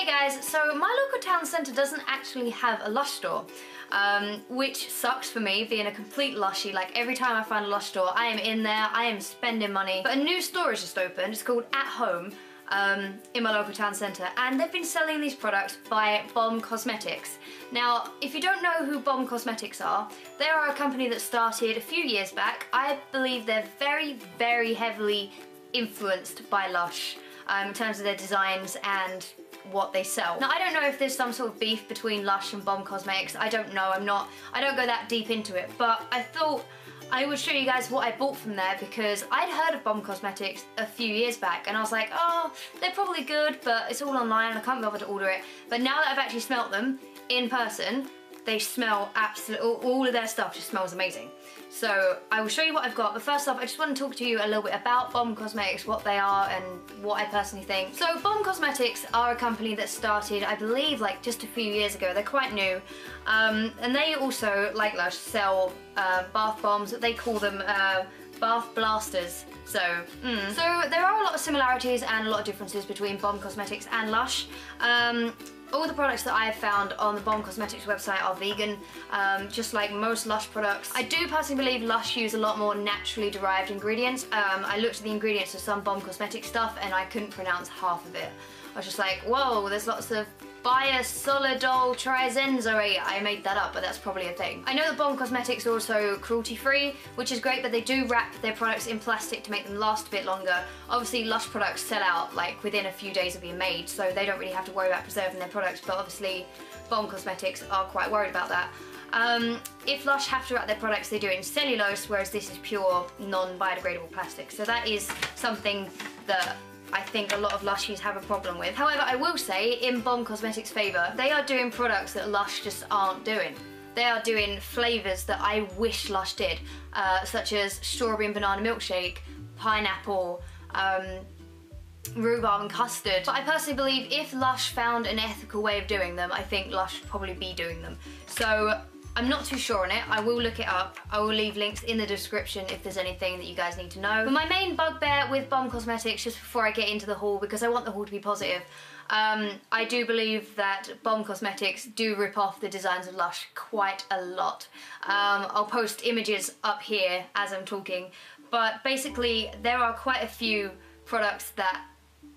guys, so my local town centre doesn't actually have a Lush store, which sucks for me, being a complete Lushie. Like, every time I find a Lush store, I am in there, I am spending money. But a new store has just opened, it's called At Home, in my local town centre, and they've been selling these products by Bomb Cosmetics. Now, if you don't know who Bomb Cosmetics are, they are a company that started a few years back. I believe they're very, very heavily influenced by Lush in terms of their designs and what they sell. Now, I don't know if there's some sort of beef between Lush and Bomb Cosmetics. I don't know, I don't go that deep into it, but I thought I would show you guys what I bought from there because I'd heard of Bomb Cosmetics a few years back and I was like, oh, they're probably good, but it's all online and I can't be bothered to order it. But now that I've actually smelt them in person, they smell absolutely, all of their stuff just smells amazing. So I will show you what I've got, but first off I just want to talk to you a little bit about Bomb Cosmetics, what they are and what I personally think. So Bomb Cosmetics are a company that started, I believe, like just a few years ago. They're quite new, and they also, like Lush, sell bath bombs. They call them bath blasters. So there are a lot of similarities and a lot of differences between Bomb Cosmetics and Lush. All the products that I have found on the Bomb Cosmetics website are vegan, just like most Lush products. I do personally believe Lush use a lot more naturally derived ingredients. I looked at the ingredients of some Bomb Cosmetics stuff and I couldn't pronounce half of it. I was just like, whoa, there's lots of biosolidyl triazenzoate. I made that up, but that's probably a thing. I know that Bomb Cosmetics are also cruelty-free, which is great, but they do wrap their products in plastic to make them last a bit longer. Obviously, Lush products sell out like within a few days of being made, so they don't really have to worry about preserving their products, but obviously Bomb Cosmetics are quite worried about that. If Lush have to wrap their products, they do it in cellulose, whereas this is pure non-biodegradable plastic. So that is something that I think a lot of Lushies have a problem with. However, I will say, in Bomb Cosmetics' favour, they are doing products that Lush just aren't doing. They are doing flavours that I wish Lush did, such as strawberry and banana milkshake, pineapple, rhubarb and custard. But I personally believe if Lush found an ethical way of doing them, I think Lush would probably be doing them. So I'm not too sure on it. I will look it up. I will leave links in the description if there's anything that you guys need to know. But my main bugbear with Bomb Cosmetics, just before I get into the haul, because I want the haul to be positive, I do believe that Bomb Cosmetics do rip off the designs of Lush quite a lot. I'll post images up here as I'm talking, but basically there are quite a few products that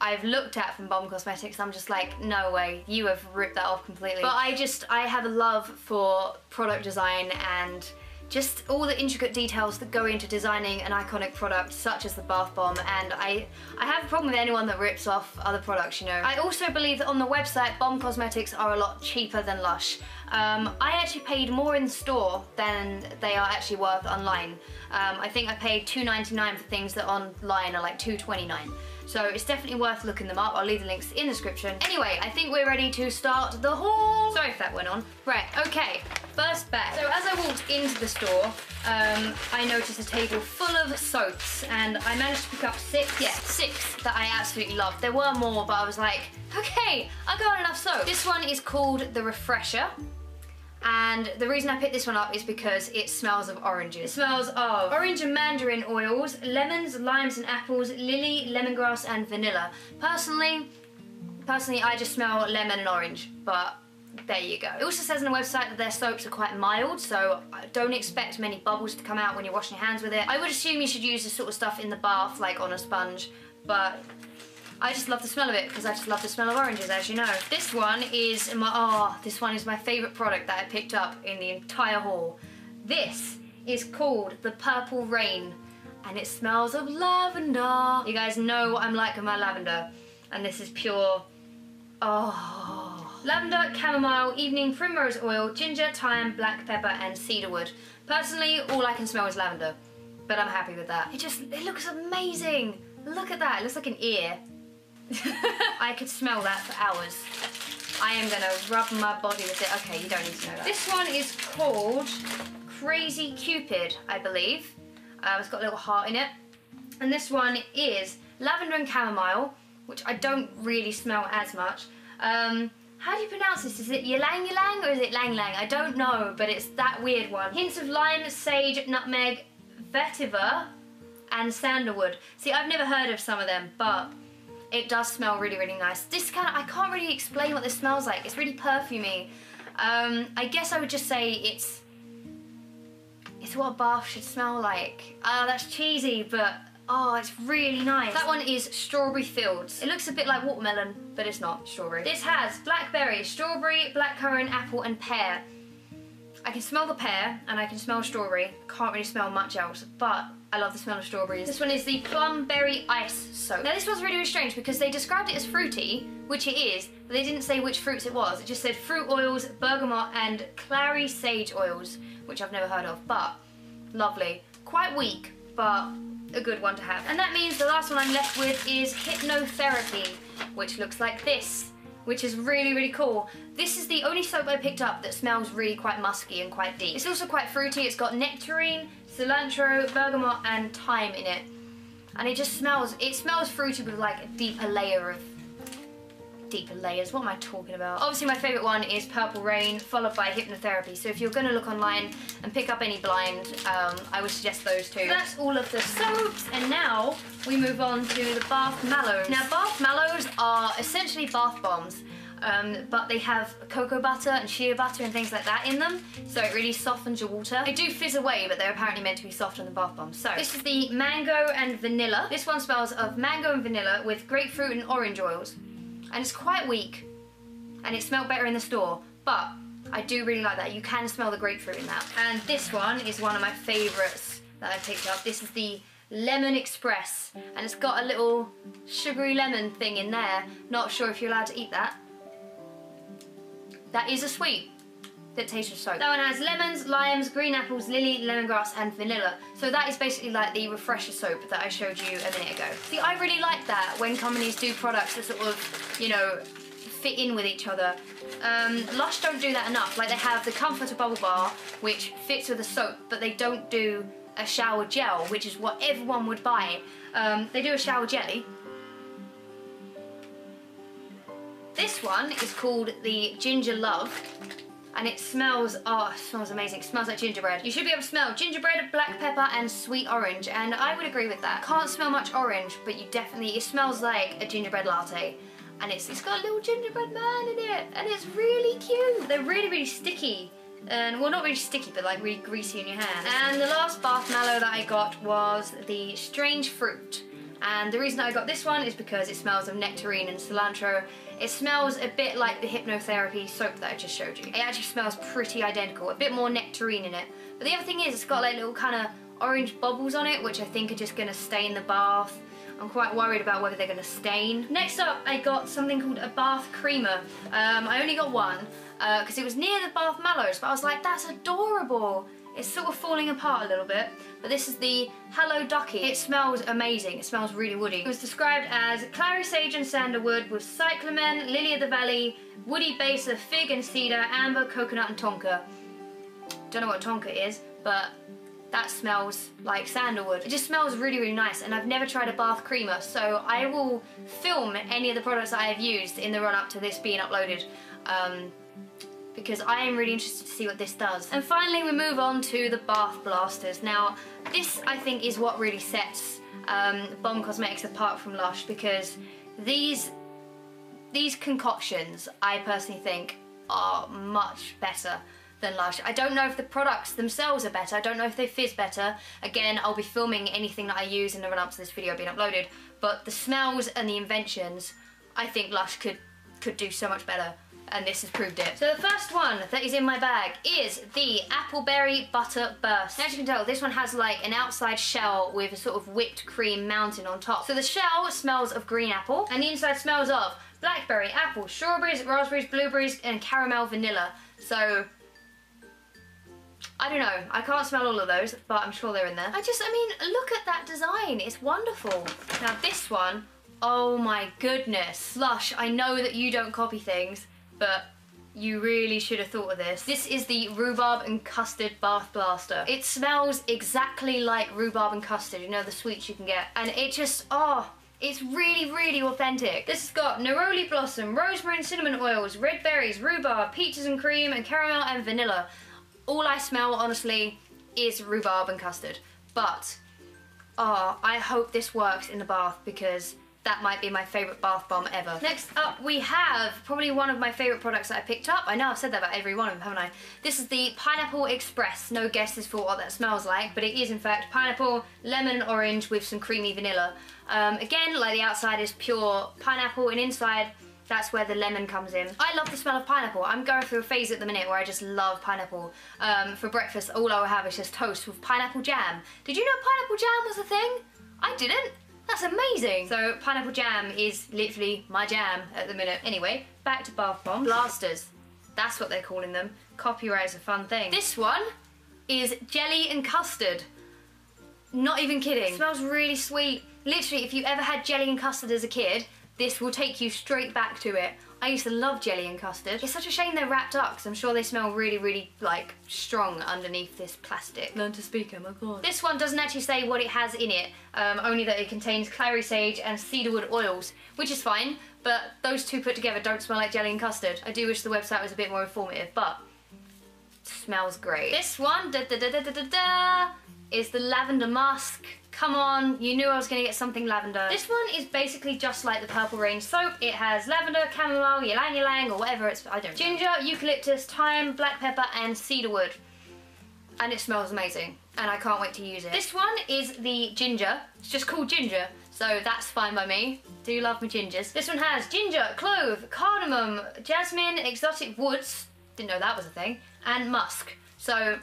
I've looked at from Bomb Cosmetics. I'm just like, no way, you have ripped that off completely. But I have a love for product design and just all the intricate details that go into designing an iconic product such as the bath bomb, and I have a problem with anyone that rips off other products, you know. I also believe that on the website, Bomb Cosmetics are a lot cheaper than Lush. I actually paid more in store than they are actually worth online. I think I paid $2.99 for things that online are like $2.29. So it's definitely worth looking them up. I'll leave the links in the description. Anyway, I think we're ready to start the haul. Sorry if that went on. Right, okay, first bag. So as I walked into the store, I noticed a table full of soaps, and I managed to pick up six that I absolutely loved. There were more, but I was like, okay, I got enough soap. This one is called The Refresher. And the reason I picked this one up is because it smells of oranges. It smells of orange and mandarin oils, lemons, limes and apples, lily, lemongrass and vanilla. Personally, I just smell lemon and orange, but there you go. It also says on the website that their soaps are quite mild, so don't expect many bubbles to come out when you're washing your hands with it. I would assume you should use this sort of stuff in the bath, like on a sponge, but I just love the smell of it because I just love the smell of oranges, as you know. This one is my favourite product that I picked up in the entire haul. This is called the Purple Rain, and it smells of lavender. You guys know what I'm like with my lavender, and this is pure, lavender, chamomile, evening primrose oil, ginger, thyme, black pepper, and cedarwood. Personally, all I can smell is lavender, but I'm happy with that. It looks amazing. Look at that, it looks like an ear. I could smell that for hours. I am gonna rub my body with it. Okay, you don't need to know that. This one is called Crazy Cupid, I believe. It's got a little heart in it. And this one is lavender and chamomile, which I don't really smell as much. How do you pronounce this? Is it ylang ylang or is it lang lang? I don't know, but it's that weird one. Hints of lime, sage, nutmeg, vetiver, and sandalwood. See, I've never heard of some of them, but it does smell really, really nice. This kind of, I can't really explain what this smells like. It's really perfumey. I guess I would just say it's what a bath should smell like. That's cheesy, but oh, it's really nice. That one is Strawberry Fields. It looks a bit like watermelon, but it's not strawberry. This has blackberry, strawberry, blackcurrant, apple, and pear. I can smell the pear, and I can smell strawberry. Can't really smell much else, but I love the smell of strawberries. This one is the Plum Berry Ice Soap. Now this was really, really strange because they described it as fruity, which it is, but they didn't say which fruits it was. It just said fruit oils, bergamot, and clary sage oils, which I've never heard of, but lovely. Quite weak, but a good one to have. And that means the last one I'm left with is Hypnotherapy, which looks like this, which is really, really cool. This is the only soap I picked up that smells really quite musky and quite deep. It's also quite fruity. It's got nectarine, cilantro, bergamot, and thyme in it. And it just smells, fruity with like a deeper layers. What am I talking about? Obviously my favourite one is Purple Rain, followed by Hypnotherapy. So if you're gonna look online and pick up any blind, I would suggest those two. So that's all of the soaps, and now we move on to the bath mallows. Now bath mallows are essentially bath bombs, but they have cocoa butter and shea butter and things like that in them, so it really softens your water. They do fizz away, but they're apparently meant to be softer than bath bombs. So this is the mango and vanilla. This one smells of mango and vanilla with grapefruit and orange oils. And it's quite weak, and it smelled better in the store, but I do really like that. You can smell the grapefruit in that. And this one is one of my favourites that I picked up. This is the Lemon Express, and it's got a little sugary lemon thing in there. Not sure if you're allowed to eat that. That is a sweet that tastes of soap. That one has lemons, limes, green apples, lily, lemongrass, and vanilla. So that is basically like the refresher soap that I showed you a minute ago. See, I really like that when companies do products that sort of, you know, fit in with each other. Lush don't do that enough. Like they have the Comforter Bubble Bar, which fits with the soap, but they don't do a shower gel, which is what everyone would buy. They do a shower jelly. This one is called the Ginger Love. And it smells, oh, it smells amazing. It smells like gingerbread. You should be able to smell gingerbread, black pepper, and sweet orange. And I would agree with that. Can't smell much orange, but you definitely, it smells like a gingerbread latte. And it's got a little gingerbread man in it. And it's really cute. They're really, really sticky. And, well, not really sticky, but like really greasy in your hand. And the last bath mallow that I got was the Strange Fruit. And the reason I got this one is because it smells of nectarine and cilantro. It smells a bit like the Hypnotherapy soap that I just showed you. It actually smells pretty identical, a bit more nectarine in it. But the other thing is it's got like little kind of orange bubbles on it, which I think are just gonna stain the bath. I'm quite worried about whether they're gonna stain. Next up, I got something called a bath creamer. I only got one because it was near the bath mallows, but I was like, that's adorable. It's sort of falling apart a little bit, but this is the Hello Ducky. It smells amazing. It smells really woody. It was described as clary sage and sandalwood with cyclamen, lily of the valley, woody base of fig and cedar, amber, coconut, and tonka. Don't know what tonka is, but that smells like sandalwood. It just smells really, really nice, and I've never tried a bath creamer, so I will film any of the products that I have used in the run-up to this being uploaded. Because I am really interested to see what this does. And finally we move on to the bath blasters. Now this I think is what really sets Bomb Cosmetics apart from Lush, because these concoctions I personally think are much better than Lush. I don't know if the products themselves are better, I don't know if they fizz better. Again, I'll be filming anything that I use in the run up to this video being uploaded, but the smells and the inventions, I think Lush could do so much better. And this has proved it. So the first one that is in my bag is the Appleberry Butter Burst. As you can tell, this one has like an outside shell with a sort of whipped cream mountain on top. So the shell smells of green apple, and the inside smells of blackberry, apple, strawberries, raspberries, blueberries, and caramel vanilla. So, I don't know, I can't smell all of those, but I'm sure they're in there. I mean, look at that design, it's wonderful. Now this one, oh my goodness. Lush, I know that you don't copy things, but you really should have thought of this. This is the Rhubarb and Custard Bath Blaster. It smells exactly like rhubarb and custard, you know, the sweets you can get. And it just, oh, it's really, really authentic. This has got neroli blossom, rosemary and cinnamon oils, red berries, rhubarb, peaches and cream, and caramel and vanilla. All I smell, honestly, is rhubarb and custard. But, oh, I hope this works in the bath, because that might be my favourite bath bomb ever. Next up we have probably one of my favourite products that I picked up. I know I've said that about every one of them, haven't I? This is the Pineapple Express. No guesses for what that smells like, but it is in fact pineapple, lemon, orange with some creamy vanilla. Again, like the outside is pure pineapple and inside that's where the lemon comes in. I love the smell of pineapple. I'm going through a phase at the minute where I just love pineapple. For breakfast, all I will have is just toast with pineapple jam. Did you know pineapple jam was a thing? I didn't. That's amazing. So pineapple jam is literally my jam at the minute. Anyway, back to bath bombs. Blasters. That's what they're calling them. Copyright is a fun thing. This one is jelly and custard. Not even kidding. It smells really sweet. Literally, if you ever had jelly and custard as a kid, this will take you straight back to it. I used to love jelly and custard. It's such a shame they're wrapped up because I'm sure they smell really, really like strong underneath this plastic. Learn to speak, oh my god. This one doesn't actually say what it has in it, only that it contains clary sage and cedarwood oils, which is fine, but those two put together don't smell like jelly and custard. I do wish the website was a bit more informative, but it smells great. This one, is the lavender musk. Come on, you knew I was gonna get something lavender. This one is basically just like the Purple Rain soap. It has lavender, chamomile, ylang ylang, or whatever it's, I don't know. Ginger, eucalyptus, thyme, black pepper, and cedarwood. And it smells amazing, and I can't wait to use it. This one is the ginger. It's just called ginger, so that's fine by me. Do love my gingers. This one has ginger, clove, cardamom, jasmine, exotic woods, didn't know that was a thing, and musk. So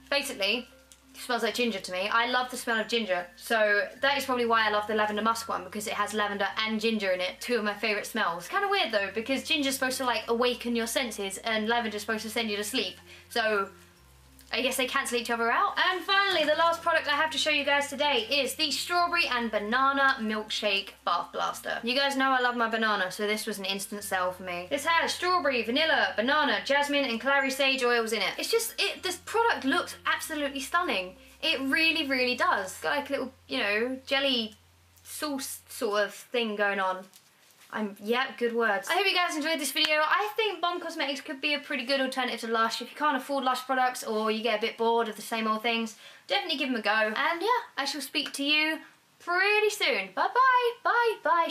basically, it smells like ginger to me. I love the smell of ginger, so that is probably why I love the lavender musk one, because it has lavender and ginger in it, two of my favourite smells. Kind of weird though, because ginger's supposed to like awaken your senses and lavender's supposed to send you to sleep, so I guess they cancel each other out. And finally, the last product I have to show you guys today is the Strawberry and Banana Milkshake Bath Blaster. You guys know I love my banana, so this was an instant sell for me. This has strawberry, vanilla, banana, jasmine, and clary sage oils in it. It's just, this product looks absolutely stunning. It really, really does. It's got like a little, you know, jelly sauce sort of thing going on. Yeah, good words. I hope you guys enjoyed this video. I think Bomb Cosmetics could be a pretty good alternative to Lush. If you can't afford Lush products or you get a bit bored of the same old things, definitely give them a go. And yeah, I shall speak to you pretty soon. Bye bye, bye bye.